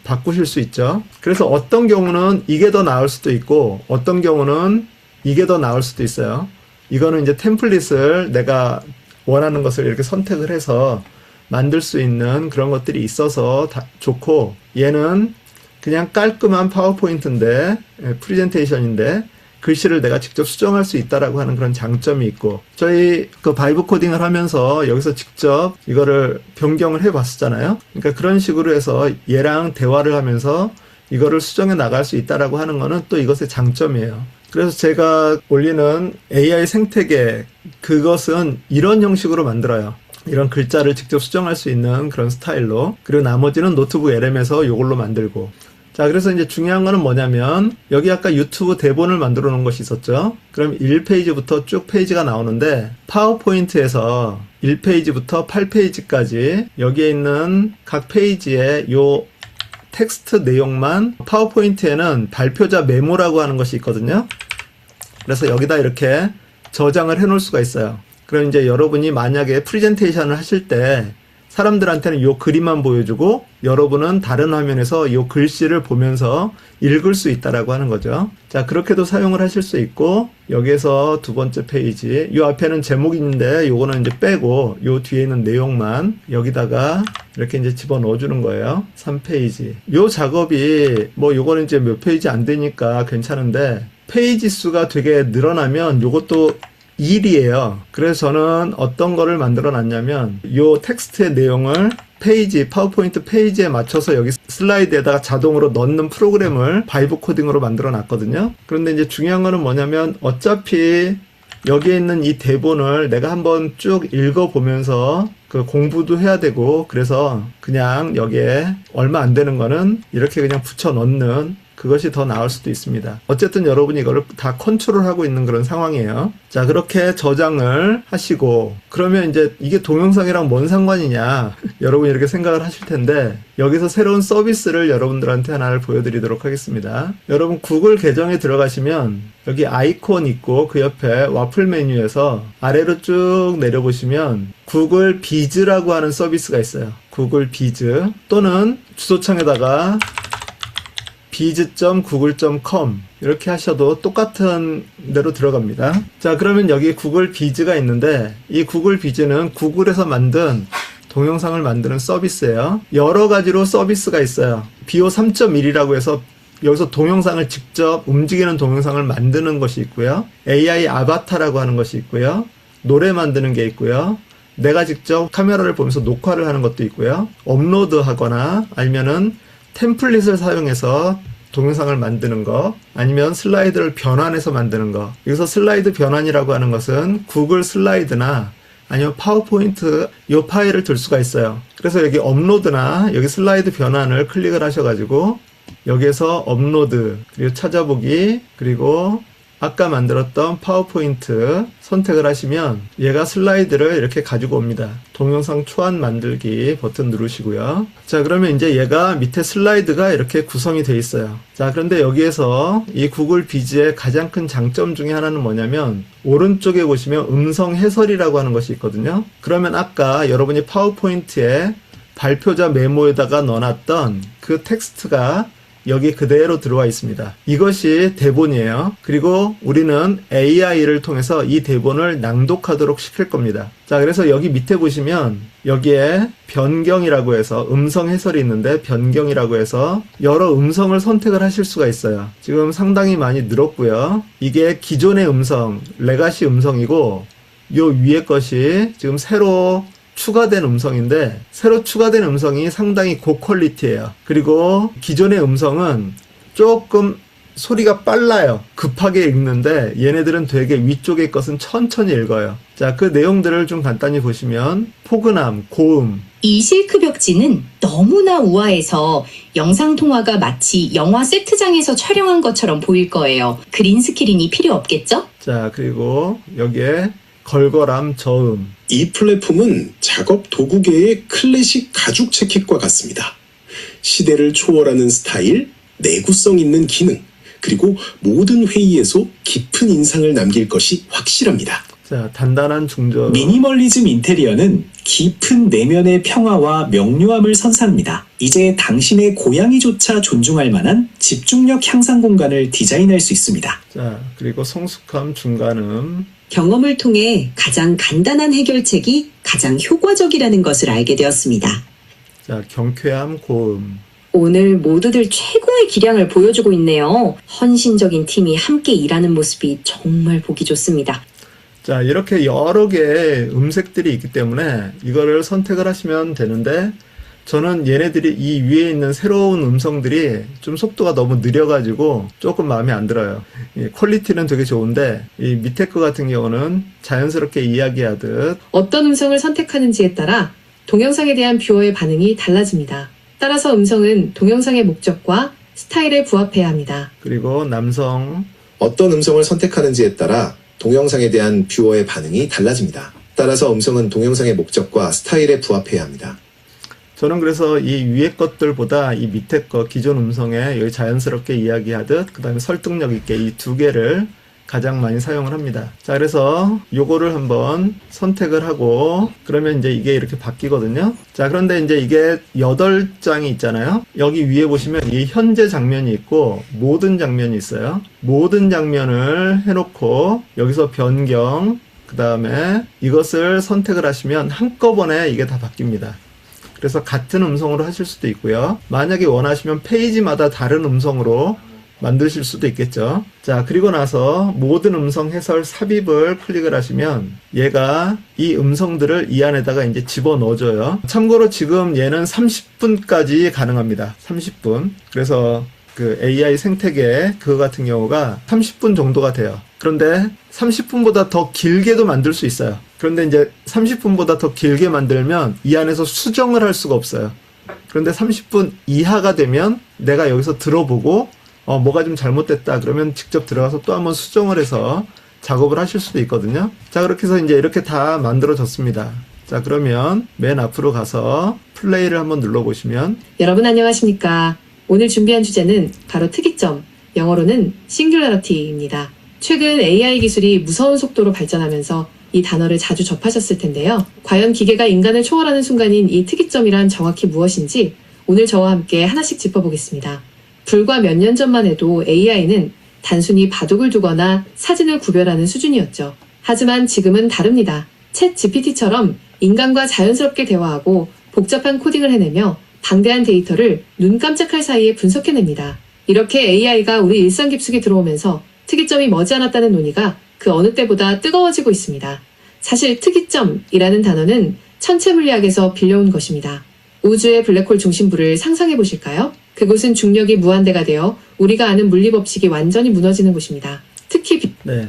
바꾸실 수 있죠. 그래서 어떤 경우는 이게 더 나을 수도 있고 어떤 경우는 이게 더 나을 수도 있어요. 이거는 이제 템플릿을 내가 원하는 것을 이렇게 선택을 해서 만들 수 있는 그런 것들이 있어서 좋고, 얘는 그냥 깔끔한 파워포인트인데, 프레젠테이션인데 글씨를 내가 직접 수정할 수 있다라고 하는 그런 장점이 있고, 저희 그 바이브 코딩을 하면서 여기서 직접 이거를 변경을 해 봤었잖아요. 그러니까 그런 식으로 해서 얘랑 대화를 하면서 이거를 수정해 나갈 수 있다라고 하는 거는 또 이것의 장점이에요. 그래서 제가 올리는 AI 생태계, 그것은 이런 형식으로 만들어요. 이런 글자를 직접 수정할 수 있는 그런 스타일로. 그리고 나머지는 노트북 LM에서 이걸로 만들고. 자, 그래서 이제 중요한 거는 뭐냐면, 여기 아까 유튜브 대본을 만들어 놓은 것이 있었죠. 그럼 1페이지부터 쭉 페이지가 나오는데, 파워포인트에서 1페이지부터 8페이지까지 여기에 있는 각 페이지에 요 텍스트 내용만, 파워포인트에는 발표자 메모라고 하는 것이 있거든요. 그래서 여기다 이렇게 저장을 해 놓을 수가 있어요. 그럼 이제 여러분이 만약에 프레젠테이션을 하실 때 사람들한테는 이 그림만 보여주고 여러분은 다른 화면에서 이 글씨를 보면서 읽을 수 있다라고 하는 거죠. 자, 그렇게도 사용을 하실 수 있고, 여기에서 두 번째 페이지, 이 앞에는 제목이 있는데 요거는 이제 빼고 요 뒤에 있는 내용만 여기다가 이렇게 이제 집어넣어 주는 거예요. 3페이지. 요 작업이 뭐 요거는 이제 몇 페이지 안 되니까 괜찮은데, 페이지 수가 되게 늘어나면 요것도 일이에요. 그래서 저는 어떤 거를 만들어 놨냐면, 요 텍스트의 내용을 파워포인트 페이지에 맞춰서 여기 슬라이드에다가 자동으로 넣는 프로그램을 바이브 코딩으로 만들어 놨거든요. 그런데 이제 중요한 거는 뭐냐면, 어차피 여기에 있는 이 대본을 내가 한번 쭉 읽어보면서 그 공부도 해야 되고, 그래서 그냥 여기에 얼마 안 되는 거는 이렇게 그냥 붙여 넣는, 그것이 더 나을 수도 있습니다. 어쨌든 여러분이 이거를 다 컨트롤하고 있는 그런 상황이에요. 자, 그렇게 저장을 하시고, 그러면 이제 이게 동영상이랑 뭔 상관이냐 여러분이 이렇게 생각을 하실 텐데, 여기서 새로운 서비스를 여러분들한테 하나를 보여드리도록 하겠습니다. 여러분 구글 계정에 들어가시면 여기 아이콘 있고 그 옆에 와플 메뉴에서 아래로 쭉 내려보시면 구글 비즈라고 하는 서비스가 있어요. 구글 비즈, 또는 주소창에다가 biz.google.com 이렇게 하셔도 똑같은 데로 들어갑니다. 자, 그러면 여기 구글 비즈가 있는데, 이 구글 비즈는 구글에서 만든 동영상을 만드는 서비스예요. 여러 가지로 서비스가 있어요. BO 3.1이라고 해서 여기서 동영상을 직접 움직이는 동영상을 만드는 것이 있고요. AI 아바타라고 하는 것이 있고요. 노래 만드는 게 있고요. 내가 직접 카메라를 보면서 녹화를 하는 것도 있고요. 업로드 하거나 아니면은 템플릿을 사용해서 동영상을 만드는 거, 아니면 슬라이드를 변환해서 만드는 거. 여기서 슬라이드 변환이라고 하는 것은 구글 슬라이드나 아니면 파워포인트 이 파일을 들 수가 있어요. 그래서 여기 업로드나 여기 슬라이드 변환을 클릭을 하셔가지고 여기에서 업로드, 그리고 찾아보기, 그리고 아까 만들었던 파워포인트 선택을 하시면 얘가 슬라이드를 이렇게 가지고 옵니다. 동영상 초안 만들기 버튼 누르시고요. 자, 그러면 이제 얘가 밑에 슬라이드가 이렇게 구성이 되어 있어요. 자, 그런데 여기에서 이 구글 비즈의 가장 큰 장점 중에 하나는 뭐냐면, 오른쪽에 보시면 음성 해설이라고 하는 것이 있거든요. 그러면 아까 여러분이 파워포인트에 발표자 메모에다가 넣어놨던 그 텍스트가 여기 그대로 들어와 있습니다. 이것이 대본이에요. 그리고 우리는 AI를 통해서 이 대본을 낭독하도록 시킬 겁니다. 자, 그래서 여기 밑에 보시면 여기에 변경이라고 해서 음성 해설이 있는데, 변경이라고 해서 여러 음성을 선택을 하실 수가 있어요. 지금 상당히 많이 늘었고요. 이게 기존의 음성, 레가시 음성이고, 요 위에 것이 지금 새로 추가된 음성인데, 새로 추가된 음성이 상당히 고퀄리티예요. 그리고 기존의 음성은 조금 소리가 빨라요. 급하게 읽는데 얘네들은 되게 위쪽의 것은 천천히 읽어요. 자, 그 내용들을 좀 간단히 보시면 포근함, 고음. 이 실크 벽지는 너무나 우아해서 영상통화가 마치 영화 세트장에서 촬영한 것처럼 보일 거예요. 그린 스크린이 필요 없겠죠? 자, 그리고 여기에 걸걸함, 저음. 이 플랫폼은 작업 도구계의 클래식 가죽 재킷과 같습니다. 시대를 초월하는 스타일, 내구성 있는 기능, 그리고 모든 회의에서 깊은 인상을 남길 것이 확실합니다. 자, 단단한 중저음. 미니멀리즘 인테리어는 깊은 내면의 평화와 명료함을 선사합니다. 이제 당신의 고양이조차 존중할 만한 집중력 향상 공간을 디자인할 수 있습니다. 자, 그리고 성숙함, 중간음. 경험을 통해 가장 간단한 해결책이 가장 효과적이라는 것을 알게 되었습니다. 자, 경쾌함, 고음. 오늘 모두들 최고의 기량을 보여주고 있네요. 헌신적인 팀이 함께 일하는 모습이 정말 보기 좋습니다. 자, 이렇게 여러 개의 음색들이 있기 때문에 이거를 선택을 하시면 되는데, 저는 얘네들이 이 위에 있는 새로운 음성들이 좀 속도가 너무 느려가지고 조금 마음에 안 들어요. 이 퀄리티는 되게 좋은데 이 밑에 거 같은 경우는 자연스럽게 이야기하듯. 어떤 음성을 선택하는지에 따라 동영상에 대한 뷰어의 반응이 달라집니다. 따라서 음성은 동영상의 목적과 스타일에 부합해야 합니다. 그리고 남성. 어떤 음성을 선택하는지에 따라 동영상에 대한 뷰어의 반응이 달라집니다. 따라서 음성은 동영상의 목적과 스타일에 부합해야 합니다. 저는 그래서 이 위에 것들보다 이 밑에 거 기존 음성에 여기 자연스럽게 이야기하듯 그 다음에 설득력 있게 이 두 개를 가장 많이 사용을 합니다. 자, 그래서 요거를 한번 선택을 하고 그러면 이제 이게 이렇게 바뀌거든요. 자, 그런데 이제 이게 8장이 있잖아요. 여기 위에 보시면 이 현재 장면이 있고 모든 장면이 있어요. 모든 장면을 해놓고 여기서 변경, 그 다음에 이것을 선택을 하시면 한꺼번에 이게 다 바뀝니다. 그래서 같은 음성으로 하실 수도 있고요. 만약에 원하시면 페이지마다 다른 음성으로 만드실 수도 있겠죠. 자, 그리고 나서 모든 음성 해설 삽입을 클릭을 하시면 얘가 이 음성들을 이 안에다가 이제 집어 넣어줘요. 참고로 지금 얘는 30분까지 가능합니다. 30분. 그래서 그 AI 생태계 그거 같은 경우가 30분 정도가 돼요. 그런데 30분보다 더 길게도 만들 수 있어요. 그런데 이제 30분보다 더 길게 만들면 이 안에서 수정을 할 수가 없어요. 그런데 30분 이하가 되면 내가 여기서 들어보고 뭐가 좀 잘못됐다 그러면 직접 들어가서 또 한번 수정을 해서 작업을 하실 수도 있거든요. 자, 그렇게 해서 이제 이렇게 다 만들어졌습니다. 자, 그러면 맨 앞으로 가서 플레이를 한번 눌러보시면 여러분 안녕하십니까? 오늘 준비한 주제는 바로 특이점, 영어로는 싱귤러리티입니다. 최근 AI 기술이 무서운 속도로 발전하면서 이 단어를 자주 접하셨을 텐데요. 과연 기계가 인간을 초월하는 순간인 이 특이점이란 정확히 무엇인지 오늘 저와 함께 하나씩 짚어보겠습니다. 불과 몇 년 전만 해도 AI는 단순히 바둑을 두거나 사진을 구별하는 수준이었죠. 하지만 지금은 다릅니다. 챗 GPT처럼 인간과 자연스럽게 대화하고 복잡한 코딩을 해내며 방대한 데이터를 눈 깜짝할 사이에 분석해냅니다. 이렇게 AI가 우리 일상 깊숙이 들어오면서 특이점이 머지않았다는 논의가 그 어느 때보다 뜨거워지고 있습니다. 사실 특이점이라는 단어는 천체물리학에서 빌려온 것입니다. 우주의 블랙홀 중심부를 상상해 보실까요? 그곳은 중력이 무한대가 되어 우리가 아는 물리법칙이 완전히 무너지는 곳입니다. 특히 네.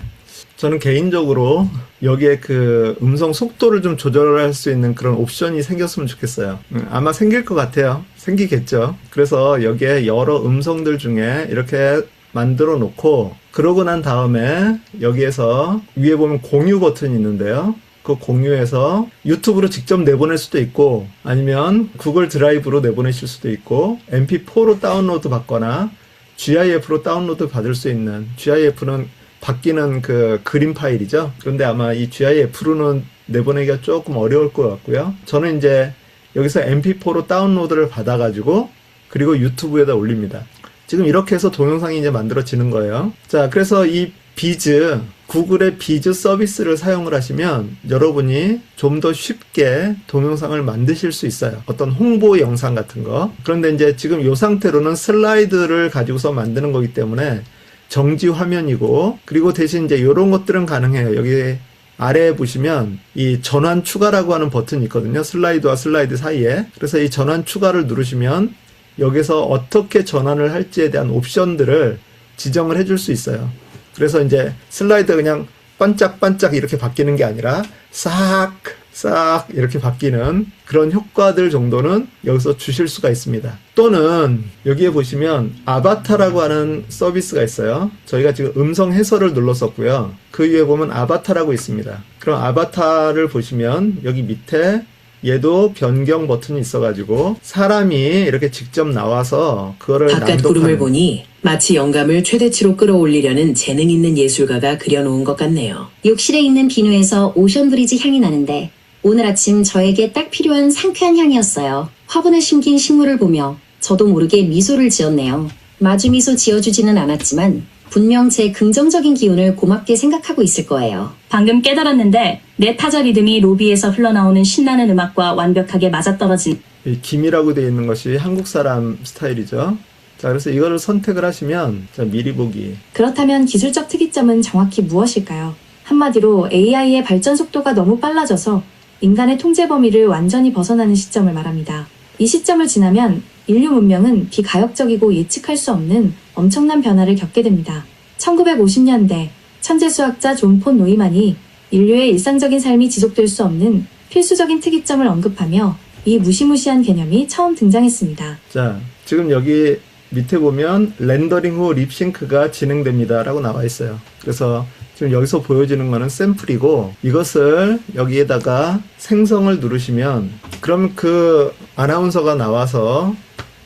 저는 개인적으로 여기에 그 음성 속도를 좀 조절할 수 있는 그런 옵션이 생겼으면 좋겠어요. 아마 생길 것 같아요. 생기겠죠. 그래서 여기에 여러 음성들 중에 이렇게 만들어 놓고 그러고 난 다음에 여기에서 위에 보면 공유 버튼이 있는데요. 그 공유해서 유튜브로 직접 내보낼 수도 있고 아니면 구글 드라이브로 내보내실 수도 있고 mp4로 다운로드 받거나 GIF로 다운로드 받을 수 있는, GIF는 바뀌는 그 그림 파일이죠. 그런데 아마 이 GIF로는 내보내기가 조금 어려울 것 같고요. 저는 이제 여기서 mp4로 다운로드를 받아가지고 그리고 유튜브에다 올립니다. 지금 이렇게 해서 동영상이 이제 만들어지는 거예요. 자, 그래서 이 비즈, 구글의 비즈 서비스를 사용을 하시면 여러분이 좀 더 쉽게 동영상을 만드실 수 있어요. 어떤 홍보 영상 같은 거. 그런데 이제 지금 이 상태로는 슬라이드를 가지고서 만드는 거기 때문에 정지 화면이고, 그리고 대신 이제 이런 것들은 가능해요. 여기 아래에 보시면 이 전환 추가라고 하는 버튼이 있거든요. 슬라이드와 슬라이드 사이에. 그래서 이 전환 추가를 누르시면 여기서 어떻게 전환을 할지에 대한 옵션들을 지정을 해줄 수 있어요. 그래서 이제 슬라이드 그냥 반짝반짝 이렇게 바뀌는 게 아니라 싹 싹 이렇게 바뀌는 그런 효과들 정도는 여기서 주실 수가 있습니다. 또는 여기에 보시면 아바타라고 하는 서비스가 있어요. 저희가 지금 음성 해설을 눌렀었고요. 그 위에 보면 아바타라고 있습니다. 그럼 아바타를 보시면 여기 밑에 얘도 변경 버튼이 있어가지고 사람이 이렇게 직접 나와서 그거를 바깥 구름을 낭독하는, 보니 마치 영감을 최대치로 끌어올리려는 재능 있는 예술가가 그려놓은 것 같네요. 욕실에 있는 비누에서 오션브리지 향이 나는데 오늘 아침 저에게 딱 필요한 상쾌한 향이었어요. 화분에 심긴 식물을 보며 저도 모르게 미소를 지었네요. 마주미소 지어주지는 않았지만 분명 제 긍정적인 기운을 고맙게 생각하고 있을 거예요. 방금 깨달았는데 내 타자 리듬이 로비에서 흘러나오는 신나는 음악과 완벽하게 맞아떨어진 이 김이라고 되어 있는 것이 한국 사람 스타일이죠. 자, 그래서 이거를 선택을 하시면, 자, 미리 보기. 그렇다면 기술적 특이점은 정확히 무엇일까요? 한마디로 AI의 발전 속도가 너무 빨라져서 인간의 통제 범위를 완전히 벗어나는 시점을 말합니다. 이 시점을 지나면 인류 문명은 비가역적이고 예측할 수 없는 엄청난 변화를 겪게 됩니다. 1950년대 천재수학자 존 폰 노이만이 인류의 일상적인 삶이 지속될 수 없는 필수적인 특이점을 언급하며 이 무시무시한 개념이 처음 등장했습니다. 자, 지금 여기 밑에 보면 렌더링 후 립싱크가 진행됩니다 라고 나와 있어요. 그래서 지금 여기서 보여지는 거는 샘플이고, 이것을 여기에다가 생성을 누르시면 그럼 그 아나운서가 나와서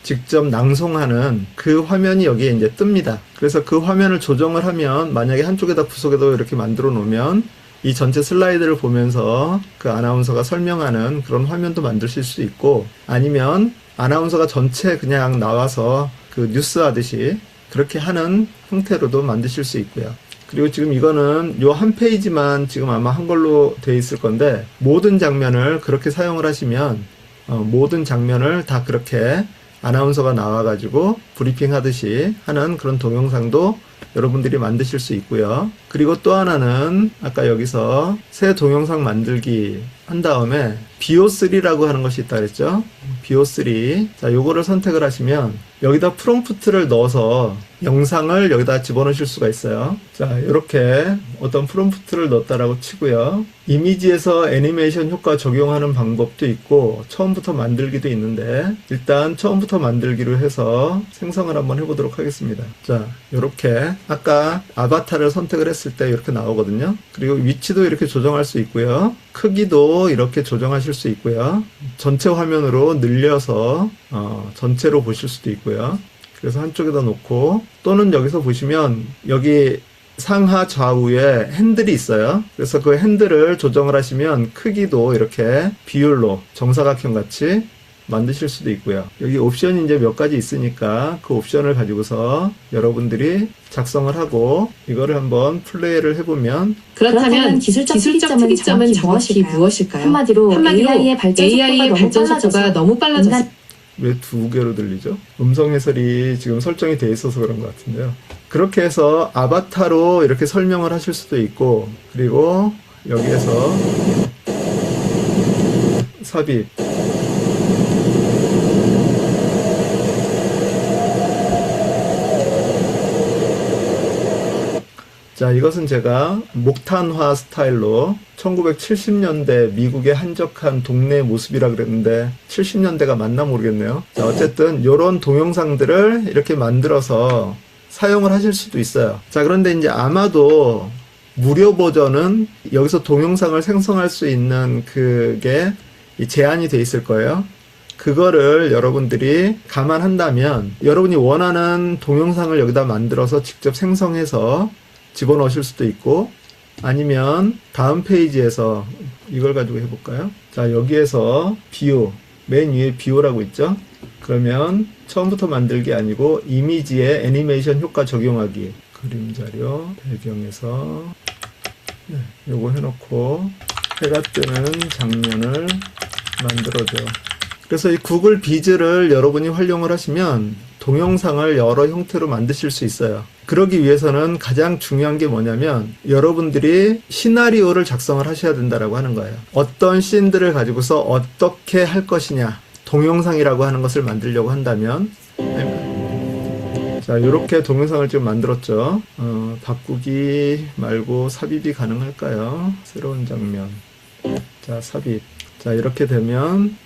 직접 낭송하는 그 화면이 여기에 이제 뜹니다. 그래서 그 화면을 조정을 하면, 만약에 한쪽에다 구석에도 이렇게 만들어 놓으면 이 전체 슬라이드를 보면서 그 아나운서가 설명하는 그런 화면도 만드실 수 있고, 아니면 아나운서가 전체 그냥 나와서 그 뉴스 하듯이 그렇게 하는 형태로도 만드실 수 있고요. 그리고 지금 이거는 요 한 페이지만 지금 아마 한글로 돼 있을 건데, 모든 장면을 그렇게 사용을 하시면 모든 장면을 다 그렇게 아나운서가 나와가지고 브리핑 하듯이 하는 그런 동영상도 여러분들이 만드실 수 있고요. 그리고 또 하나는 아까 여기서 새 동영상 만들기 한 다음에 BO3라고 하는 것이 있다 그랬죠. BO3. 자, 요거를 선택을 하시면 여기다 프롬프트를 넣어서 영상을 여기다 집어넣으실 수가 있어요. 자, 이렇게 어떤 프롬프트를 넣었다라고 치고요. 이미지에서 애니메이션 효과 적용하는 방법도 있고 처음부터 만들기도 있는데, 일단 처음부터 만들기로 해서 생성을 한번 해보도록 하겠습니다. 자, 이렇게 아까 아바타를 선택을 했을 때 이렇게 나오거든요. 그리고 위치도 이렇게 조정할 수 있고요. 크기도 이렇게 조정하실 수 있고요. 전체 화면으로 늘려서 전체로 보실 수도 있고요. 그래서 한쪽에다 놓고, 또는 여기서 보시면 여기 상하 좌우에 핸들이 있어요. 그래서 그 핸들을 조정을 하시면 크기도 이렇게 비율로 정사각형 같이 만드실 수도 있고요. 여기 옵션이 이제 몇 가지 있으니까 그 옵션을 가지고서 여러분들이 작성을 하고 이거를 한번 플레이를 해보면, 그렇다면 기술적 특이점은 정확히 무엇일까요? 한마디로 AI의 발전 속도가 너무 빨라져서 왜 두 개로 들리죠? 음성 해설이 지금 설정이 돼 있어서 그런 것 같은데요. 그렇게 해서 아바타로 이렇게 설명을 하실 수도 있고, 그리고 여기에서 삽입, 자, 이것은 제가 목탄화 스타일로 1970년대 미국의 한적한 동네 모습이라 그랬는데 70년대가 맞나 모르겠네요. 자, 어쨌든 이런 동영상들을 이렇게 만들어서 사용을 하실 수도 있어요. 자, 그런데 이제 아마도 무료 버전은 여기서 동영상을 생성할 수 있는 그게 제한이 돼 있을 거예요. 그거를 여러분들이 감안한다면 여러분이 원하는 동영상을 여기다 만들어서 직접 생성해서 집어넣으실 수도 있고, 아니면 다음 페이지에서 이걸 가지고 해볼까요? 자, 여기에서 비오, 맨 위에 비오라고 있죠? 그러면 처음부터 만들기 아니고 이미지에 애니메이션 효과 적용하기, 그림 자료 배경에서 요거 해놓고 해가 뜨는 장면을 만들어줘. 그래서 이 구글 비즈를 여러분이 활용을 하시면 동영상을 여러 형태로 만드실 수 있어요. 그러기 위해서는 가장 중요한 게 뭐냐면 여러분들이 시나리오를 작성을 하셔야 된다라고 하는 거예요. 어떤 씬들을 가지고서 어떻게 할 것이냐, 동영상이라고 하는 것을 만들려고 한다면, 자, 이렇게 동영상을 지금 만들었죠. 바꾸기 말고 삽입이 가능할까요? 새로운 장면. 자, 삽입. 자, 이렇게 되면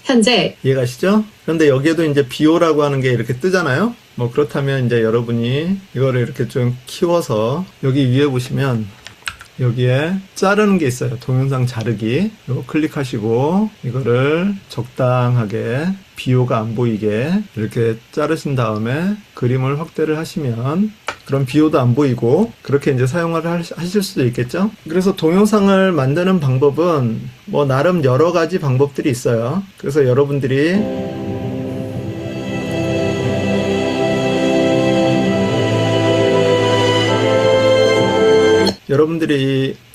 현재 이해가시죠? 그런데 여기에도 이제 BO라고 하는 게 이렇게 뜨잖아요? 뭐 그렇다면 이제 여러분이 이거를 이렇게 좀 키워서 여기 위에 보시면 여기에 자르는 게 있어요. 동영상 자르기. 이거 클릭하시고 이거를 적당하게 BO가 안 보이게 이렇게 자르신 다음에 그림을 확대를 하시면 그럼 BO도 안 보이고 그렇게 이제 사용을 하실 수도 있겠죠. 그래서 동영상을 만드는 방법은 뭐 나름 여러 가지 방법들이 있어요. 그래서 여러분들이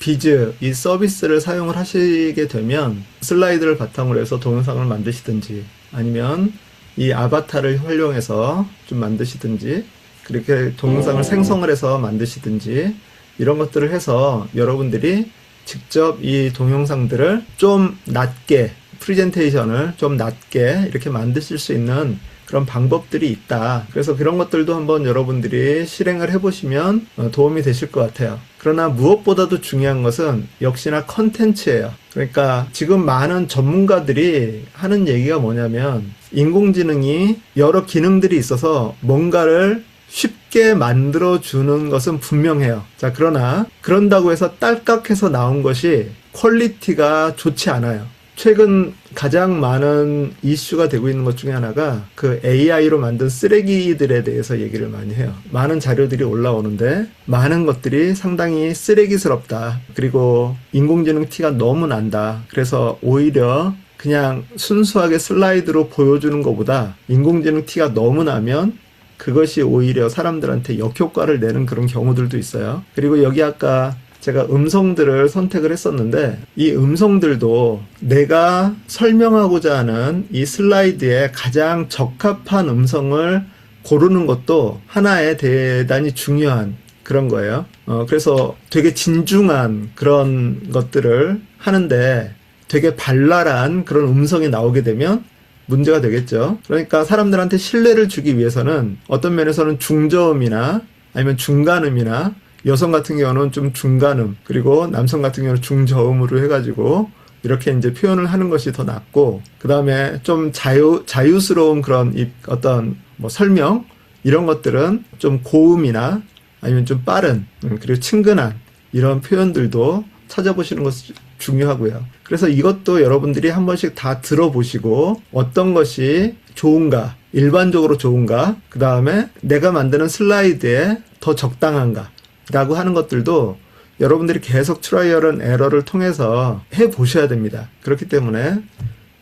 비즈, 이 서비스를 사용을 하시게 되면 슬라이드를 바탕으로 해서 동영상을 만드시든지 아니면 이 아바타를 활용해서 좀 만드시든지 그렇게 동영상을 생성을 해서 만드시든지 이런 것들을 해서 여러분들이 직접 이 동영상들을 좀 낮게 프레젠테이션을 좀 낮게 이렇게 만드실 수 있는 그런 방법들이 있다. 그래서 그런 것들도 한번 여러분들이 실행을 해보시면 도움이 되실 것 같아요. 그러나 무엇보다도 중요한 것은 역시나 컨텐츠예요. 그러니까 지금 많은 전문가들이 하는 얘기가 뭐냐면 인공지능이 여러 기능들이 있어서 뭔가를 쉽게 만들어주는 것은 분명해요. 자, 그러나 그런다고 해서 딸깍해서 나온 것이 퀄리티가 좋지 않아요. 최근 가장 많은 이슈가 되고 있는 것 중에 하나가 그 AI로 만든 쓰레기들에 대해서 얘기를 많이 해요. 많은 자료들이 올라오는데 많은 것들이 상당히 쓰레기스럽다. 그리고 인공지능 티가 너무 난다. 그래서 오히려 그냥 순수하게 슬라이드로 보여주는 것보다 인공지능 티가 너무 나면 그것이 오히려 사람들한테 역효과를 내는 그런 경우들도 있어요. 그리고 여기 아까 제가 음성들을 선택을 했었는데 이 음성들도 내가 설명하고자 하는 이 슬라이드에 가장 적합한 음성을 고르는 것도 하나의 대단히 중요한 그런 거예요. 그래서 되게 진중한 그런 것들을 하는데 되게 발랄한 그런 음성이 나오게 되면 문제가 되겠죠. 그러니까 사람들한테 신뢰를 주기 위해서는 어떤 면에서는 중저음이나 아니면 중간음이나 여성 같은 경우는 좀 중간음 그리고 남성 같은 경우는 중저음으로 해가지고 이렇게 이제 표현을 하는 것이 더 낫고 그 다음에 좀 자유스러운 그런 어떤 뭐 설명 이런 것들은 좀 고음이나 아니면 좀 빠른 그리고 친근한 이런 표현들도 찾아보시는 것이 중요하고요. 그래서 이것도 여러분들이 한 번씩 다 들어보시고 어떤 것이 좋은가, 일반적으로 좋은가, 그 다음에 내가 만드는 슬라이드에 더 적당한가 라고 하는 것들도 여러분들이 계속 트라이얼 앤 에러를 통해서 해보셔야 됩니다. 그렇기 때문에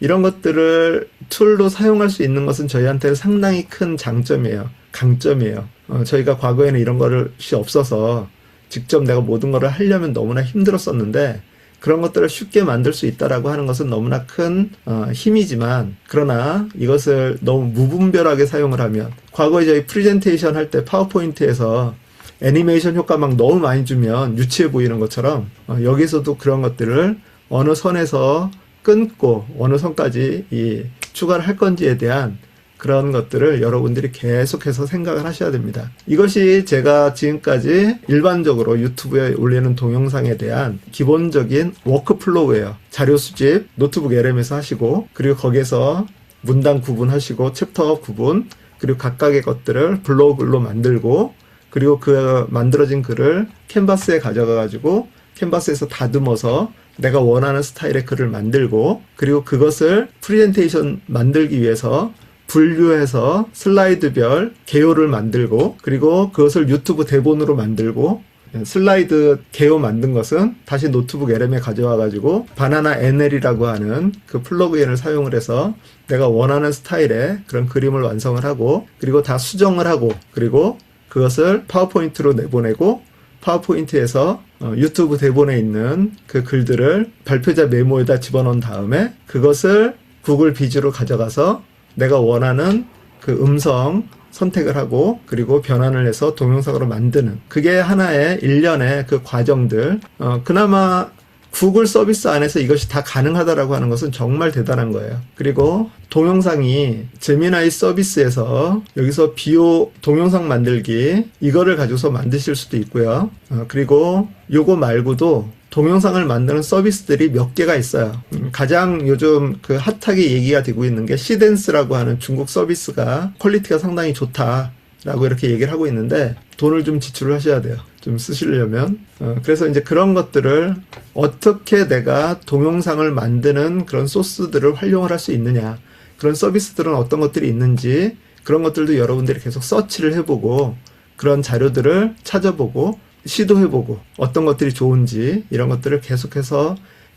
이런 것들을 툴로 사용할 수 있는 것은 저희한테 상당히 큰 장점이에요. 강점이에요. 저희가 과거에는 이런 것이 없어서 직접 내가 모든 것을 하려면 너무나 힘들었었는데 그런 것들을 쉽게 만들 수 있다라고 하는 것은 너무나 큰 힘이지만 그러나 이것을 너무 무분별하게 사용을 하면 과거에 저희 프레젠테이션 할 때 파워포인트에서 애니메이션 효과 막 너무 많이 주면 유치해 보이는 것처럼 여기서도 그런 것들을 어느 선에서 끊고 어느 선까지 추가를 할 건지에 대한 그런 것들을 여러분들이 계속해서 생각을 하셔야 됩니다. 이것이 제가 지금까지 일반적으로 유튜브에 올리는 동영상에 대한 기본적인 워크플로우예요. 자료 수집, 노트북 LM에서 하시고 그리고 거기에서 문단 구분하시고 챕터 구분 그리고 각각의 것들을 블로그로 만들고 그리고 그 만들어진 글을 캔버스에 가져가가지고 캔버스에서 다듬어서 내가 원하는 스타일의 글을 만들고 그리고 그것을 프레젠테이션 만들기 위해서 분류해서 슬라이드별 개요를 만들고 그리고 그것을 유튜브 대본으로 만들고 슬라이드 개요 만든 것은 다시 노트북 LM에 가져와가지고 바나나 NL이라고 하는 그 플러그인을 사용을 해서 내가 원하는 스타일의 그런 그림을 완성을 하고 그리고 다 수정을 하고 그리고 그것을 파워포인트로 내보내고 파워포인트에서 유튜브 대본에 있는 그 글들을 발표자 메모에다 집어넣은 다음에 그것을 구글 비즈로 가져가서 내가 원하는 그 음성 선택을 하고 그리고 변환을 해서 동영상으로 만드는 그게 하나의 일련의 그 과정들 그나마 구글 서비스 안에서 이것이 다 가능하다라고 하는 것은 정말 대단한 거예요. 그리고 동영상이 제미나이 서비스에서 여기서 비오 동영상 만들기 이거를 가지고서 만드실 수도 있고요. 그리고 요거 말고도 동영상을 만드는 서비스들이 몇 개가 있어요. 가장 요즘 그 핫하게 얘기가 되고 있는 게 시댄스라고 하는 중국 서비스가 퀄리티가 상당히 좋다라고 이렇게 얘기를 하고 있는데 돈을 좀 지출을 하셔야 돼요. 좀 쓰시려면. 그래서 이제 그런 것들을 어떻게 내가 동영상을 만드는 그런 소스들을 활용을 할 수 있느냐. 그런 서비스들은 어떤 것들이 있는지 그런 것들도 여러분들이 계속 서치를 해보고 그런 자료들을 찾아보고 시도해보고 어떤 것들이 좋은지 이런 것들을 계속해서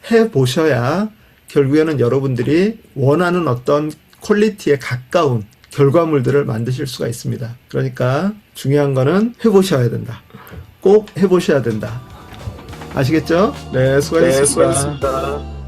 해보셔야 결국에는 여러분들이 원하는 어떤 퀄리티에 가까운 결과물들을 만드실 수가 있습니다. 그러니까 중요한 거는 해보셔야 된다. 꼭 해보셔야 된다. 아시겠죠? 네, 수고하셨습니다.